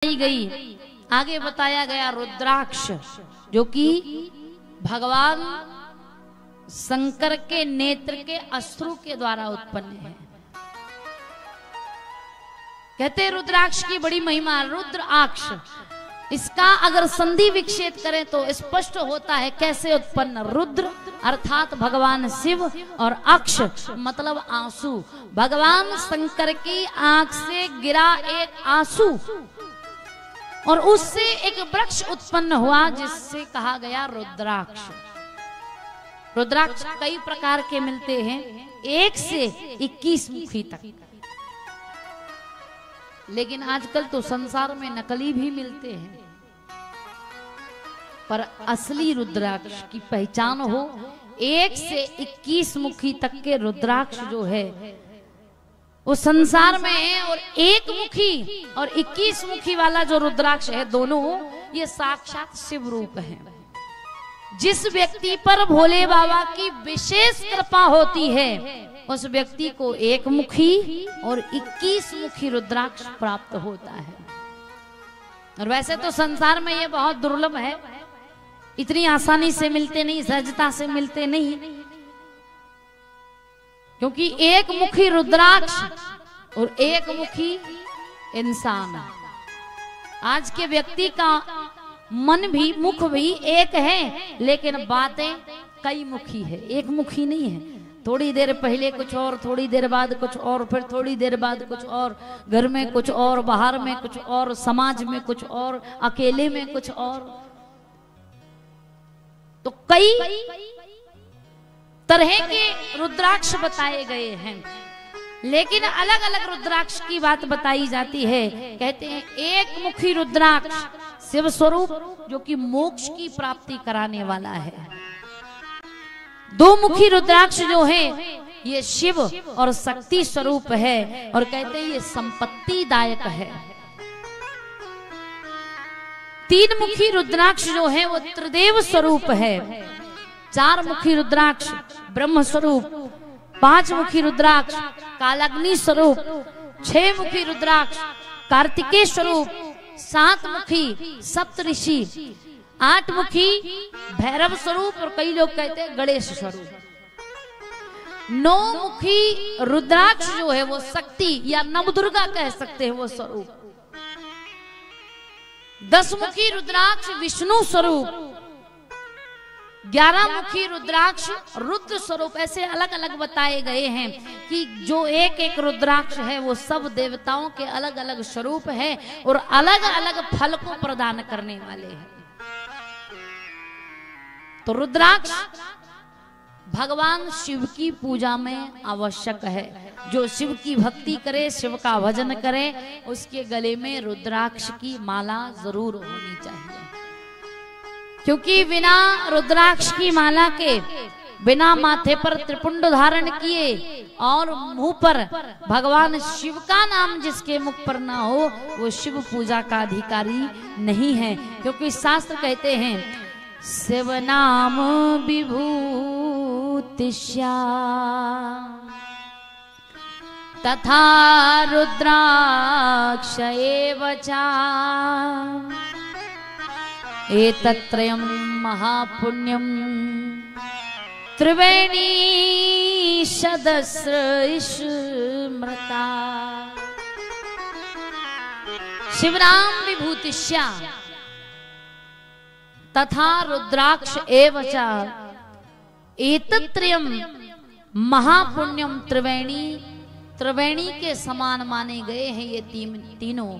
गई। आगे बताया गया रुद्राक्ष जो कि भगवान शंकर के नेत्र के अश्रु के द्वारा उत्पन्न है। कहते रुद्राक्ष की बड़ी महिमा। रुद्राक्ष इसका अगर संधि विच्छेद करें तो स्पष्ट होता है कैसे उत्पन्न। रुद्र अर्थात भगवान शिव और अक्ष मतलब आंसू। भगवान शंकर की आंख से गिरा एक आंसू और उससे एक वृक्ष उत्पन्न हुआ जिससे कहा गया रुद्राक्ष। रुद्राक्ष कई प्रकार के मिलते हैं, 1 से 21 मुखी तक। लेकिन आजकल तो संसार में नकली भी मिलते हैं, पर असली रुद्राक्ष की पहचान हो 1 से 21 मुखी तक के रुद्राक्ष जो है वो संसार में है। और 1 मुखी और 21 मुखी वाला जो रुद्राक्ष है दोनों ये साक्षात शिव रूप है। जिस व्यक्ति पर भोले बाबा की विशेष कृपा होती है उस व्यक्ति को 1 मुखी और 21 मुखी रुद्राक्ष प्राप्त होता है। और वैसे तो संसार में ये बहुत दुर्लभ है, इतनी आसानी से मिलते नहीं, सहजता से मिलते नहीं, क्योंकि 1 मुखी रुद्राक्ष और 1 मुखी इंसान। आज के व्यक्ति का मन भी मुख भी एक है लेकिन बातें कई मुखी है, 1 मुखी नहीं है। थोड़ी देर पहले कुछ और, थोड़ी देर बाद कुछ और, फिर थोड़ी देर बाद कुछ और, घर में कुछ और, बाहर में कुछ और, समाज में कुछ और, अकेले में कुछ और। तो कई तरह के रुद्राक्ष बताए गए हैं, लेकिन अलग अलग रुद्राक्ष की बात बताई जाती है। कहते हैं 1 मुखी रुद्राक्ष शिव स्वरूप जो कि मोक्ष की प्राप्ति कराने वाला है। 2 मुखी रुद्राक्ष जो है ये शिव और शक्ति स्वरूप है और कहते हैं ये संपत्ति दायक है। 3 मुखी रुद्राक्ष जो है वो त्रिदेव स्वरूप है। 4 मुखी रुद्राक्ष ब्रह्म स्वरूप, 5 मुखी रुद्राक्ष कालाग्नि स्वरूप, 6 मुखी रुद्राक्ष कार्तिकेय स्वरूप, 7 मुखी सप्तऋषि, 8 मुखी भैरव स्वरूप और कई लोग कहते हैं गणेश स्वरूप। 9 मुखी रुद्राक्ष जो है वो शक्ति या नवदुर्गा कह सकते हैं वो स्वरूप। 10 मुखी रुद्राक्ष विष्णु स्वरूप, 11 मुखी रुद्राक्ष रुद्र स्वरूप। ऐसे अलग अलग बताए गए हैं कि जो एक रुद्राक्ष है वो सब देवताओं के अलग अलग स्वरूप है और अलग अलग फल को प्रदान करने वाले हैं। तो रुद्राक्ष भगवान शिव की पूजा में आवश्यक है। जो शिव की भक्ति करे, शिव का भजन करे, उसके गले में रुद्राक्ष की माला जरूर होनी चाहिए, क्योंकि बिना रुद्राक्ष की माला के, बिना माथे पर त्रिपुंड धारण किए और मुंह पर भगवान शिव का नाम जिसके मुख पर ना हो वो शिव पूजा का अधिकारी नहीं है। क्योंकि शास्त्र कहते हैं शिव नाम विभूतिश्या तथा रुद्राक्ष एव च एतत्रयं महापुण्यं त्रिवेणी सदस्रमृता। शिवनाम विभूतिश्या तथा रुद्राक्ष एव च एतत्रयं महापुण्यम त्रिवेणी। त्रिवेणी के समान माने गए हैं ये तीनों।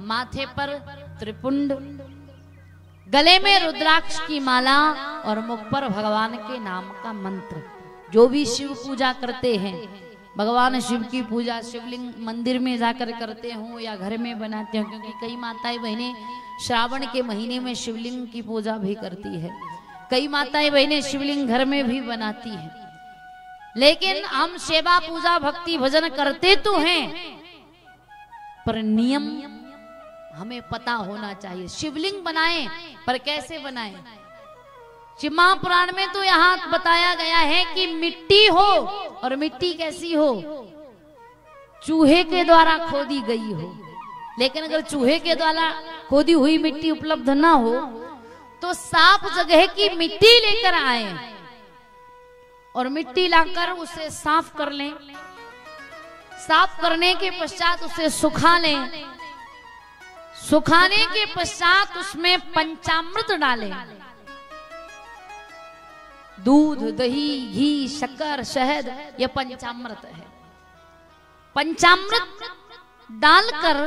माथे पर त्रिपुंड, गले में रुद्राक्ष की माला और मुख पर भगवान के नाम का मंत्र। जो भी शिव पूजा करते हैं, भगवान शिव की पूजा शिवलिंग मंदिर में जाकर करते हो या घर में बनाते हो, क्योंकि कई माताएं बहनें श्रावण के महीने में शिवलिंग की पूजा भी करती है, कई माताएं बहनें शिवलिंग घर में भी बनाती हैं। लेकिन हम सेवा पूजा भक्ति भजन करते तो हैं, पर नियम हमें पता होना चाहिए। शिवलिंग बनाएं पर कैसे बनाएं? शिव महापुराण में तो यहाँ बताया गया है कि मिट्टी हो, और मिट्टी कैसी हो? चूहे के द्वारा खोदी गई हो। लेकिन अगर चूहे के द्वारा खोदी हुई मिट्टी उपलब्ध ना हो तो साफ जगह की मिट्टी लेकर आए और मिट्टी लाकर उसे साफ कर लें। साफ करने के पश्चात उसे सुखा लें। सुखाने के पश्चात उसमें पंचामृत डालें। दूध, दही, घी, शक्कर, शहद, यह पंचामृत है। पंचामृत डालकर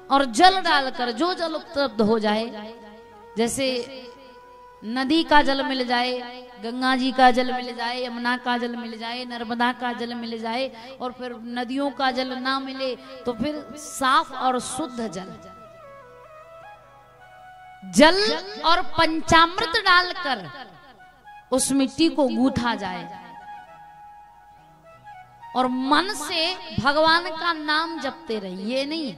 और जल डालकर, जो जल उपलब्ध हो जाए, जैसे नदी का जल मिल जाए, गंगा जी का जल मिल जाए, यमुना का जल मिल जाए, नर्मदा का जल मिल जाए, और फिर नदियों का जल ना मिले तो फिर साफ और शुद्ध जल और पंचामृत डालकर उस मिट्टी को गूंथा जाए और मन से भगवान का नाम जपते रहिए। ये नहीं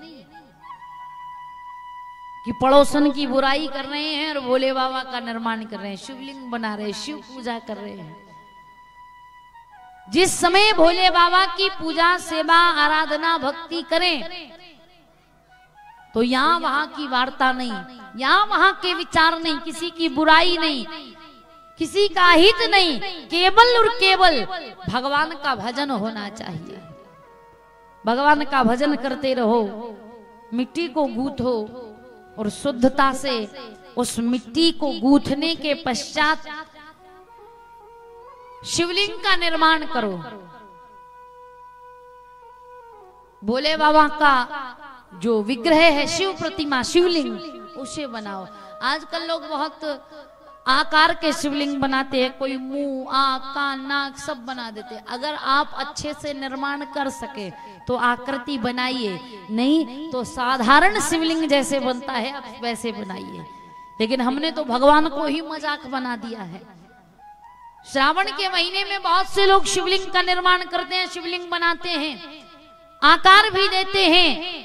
कि पड़ोसन की बुराई कर रहे हैं और भोले बाबा का निर्माण कर रहे हैं, शिवलिंग बना रहे हैं, शिव पूजा कर रहे हैं। जिस समय भोले बाबा की पूजा, सेवा, आराधना, भक्ति करें तो यहां वहां की वार्ता नहीं, यहां वहां के विचार नहीं, किसी की बुराई नहीं, किसी का हित नहीं, केवल और केवल भगवान का भजन होना चाहिए। भगवान का भजन करते रहो, मिट्टी को गूंथो और शुद्धता से उस मिट्टी को गूंथने के पश्चात शिवलिंग का निर्माण करो। भोले बाबा का जो विग्रह है, शिव प्रतिमा, शिवलिंग, उसे बनाओ। आजकल लोग बहुत आकार के शिवलिंग बनाते हैं, कोई मुंह, आंख, कान, नाक सब बना देते हैं। अगर आप अच्छे से निर्माण कर सके तो आकृति बनाइए, नहीं तो साधारण शिवलिंग जैसे बनता है आप वैसे बनाइए। लेकिन हमने तो भगवान को ही मजाक बना दिया है। श्रावण के महीने में बहुत से लोग शिवलिंग का निर्माण करते हैं, शिवलिंग बनाते हैं, आकार भी देते हैं,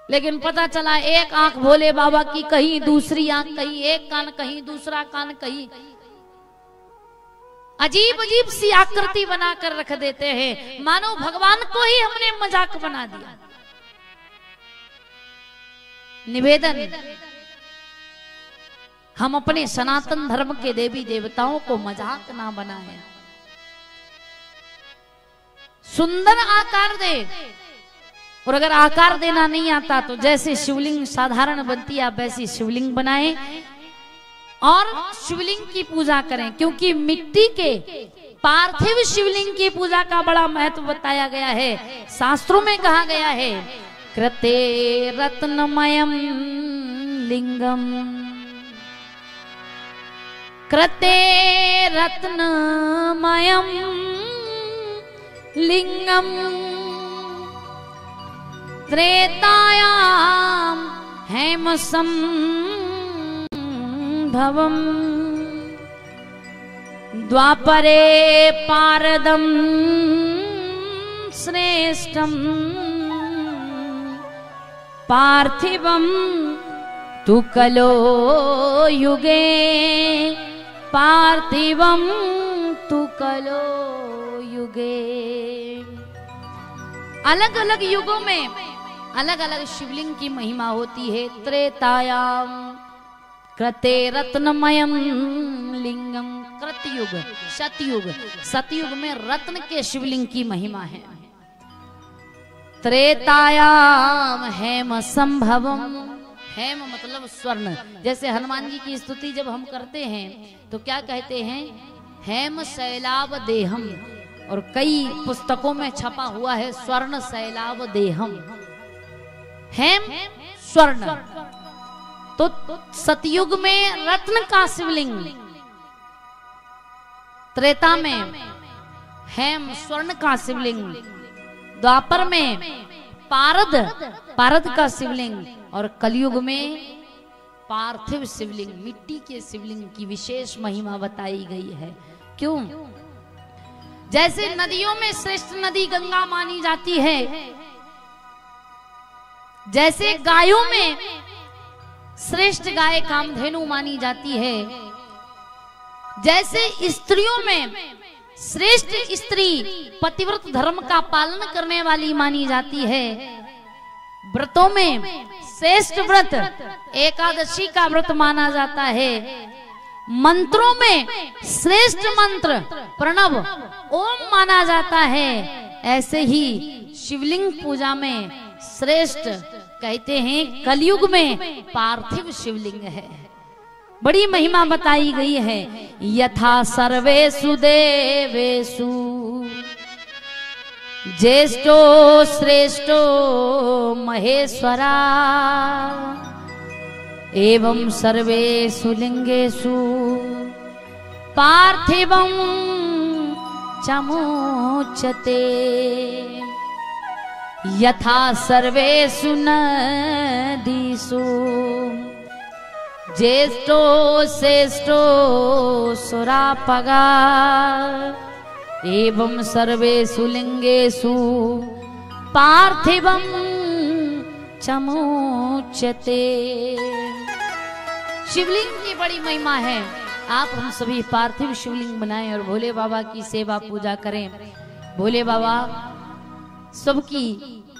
लेकिन पता चला एक आंख भोले बाबा की कहीं, दूसरी आंख कहीं, एक कान कहीं, दूसरा कान कहीं, अजीब अजीब सी आकृति बनाकर रख देते हैं, मानो भगवान को ही हमने मजाक बना दिया। निवेदन, हम अपने सनातन धर्म के देवी देवताओं को मजाक ना बनाएं। सुंदर आकार दे, और अगर आकार देना नहीं आता तो जैसे शिवलिंग साधारण बनती है आप वैसी शिवलिंग बनाएं और शिवलिंग की पूजा करें। क्योंकि मिट्टी के पार्थिव शिवलिंग की पूजा का बड़ा महत्व बताया गया है। शास्त्रों में कहा गया है, कृते रत्नमयम लिंगम, कृते रत्नमयम लिंगम, त्रेतायाम हेम संभवम, द्वापरे पारदम श्रेष्ठम, पार्थिवम तु कलो युगे, पार्थिवम तु कलो युगे। अलग अलग युगों में अलग अलग शिवलिंग की महिमा होती है। त्रेतायाम कृते रत्नमयम लिंगम, कृतयुग, सतयुग, सतयुग में रत्न के शिवलिंग की महिमा है। त्रेतायाम हेम संभवम, हेम मतलब स्वर्ण। जैसे हनुमान जी की स्तुति जब हम करते हैं तो क्या कहते हैं, हेम शैलाव देहम, और कई पुस्तकों में छपा हुआ है स्वर्ण शैलाव देहम, हेम स्वर्ण। तो सतयुग में रत्न का शिवलिंग, त्रेता में हेम स्वर्ण का शिवलिंग, द्वापर में पारद, पारद का शिवलिंग, और कलयुग में पार्थिव शिवलिंग, मिट्टी के शिवलिंग की विशेष महिमा बताई गई है। क्यों? जैसे नदियों में श्रेष्ठ नदी गंगा मानी जाती है, जैसे गायों में श्रेष्ठ गाय कामधेनु मानी जाती है, जैसे स्त्रियों में श्रेष्ठ स्त्री पतिव्रत धर्म का पालन करने वाली मानी जाती है, व्रतों में श्रेष्ठ व्रत एकादशी का व्रत माना जाता है। मंत्रों में श्रेष्ठ मंत्र प्रणव ओम माना जाता है। ऐसे ही शिवलिंग पूजा में श्रेष्ठ कहते हैं कलयुग में पार्थिव शिवलिंग है। बड़ी महिमा बताई गई है। यथा सर्वेषु देवेषु ज्येष्ठो श्रेष्ठो महेश्वरा एवं सर्वेषु लिंगेषु पार्थिवं चमुच्यते। यथा सर्वेषु नदीषु ज्येष्ठो श्रेष्ठो सुरापगा एवं सर्वेषु लिंगेषु पार्थिवं चमुच्यते। शिवलिंग की बड़ी महिमा है। आप हम सभी पार्थिव शिवलिंग बनाएं और भोले बाबा की सेवा पूजा करें। भोले बाबा सबकी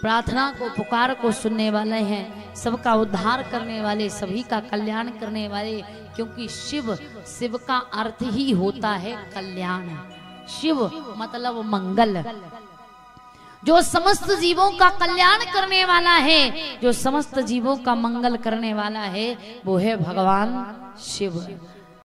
प्रार्थना को पुकार को सुनने वाले हैं, सबका उद्धार करने वाले, सभी का कल्याण करने वाले। क्योंकि शिव का अर्थ ही होता है कल्याण। शिव मतलब मंगल। जो समस्त जीवों का कल्याण करने वाला है, जो समस्त जीवों का मंगल करने वाला है, वो है भगवान शिव।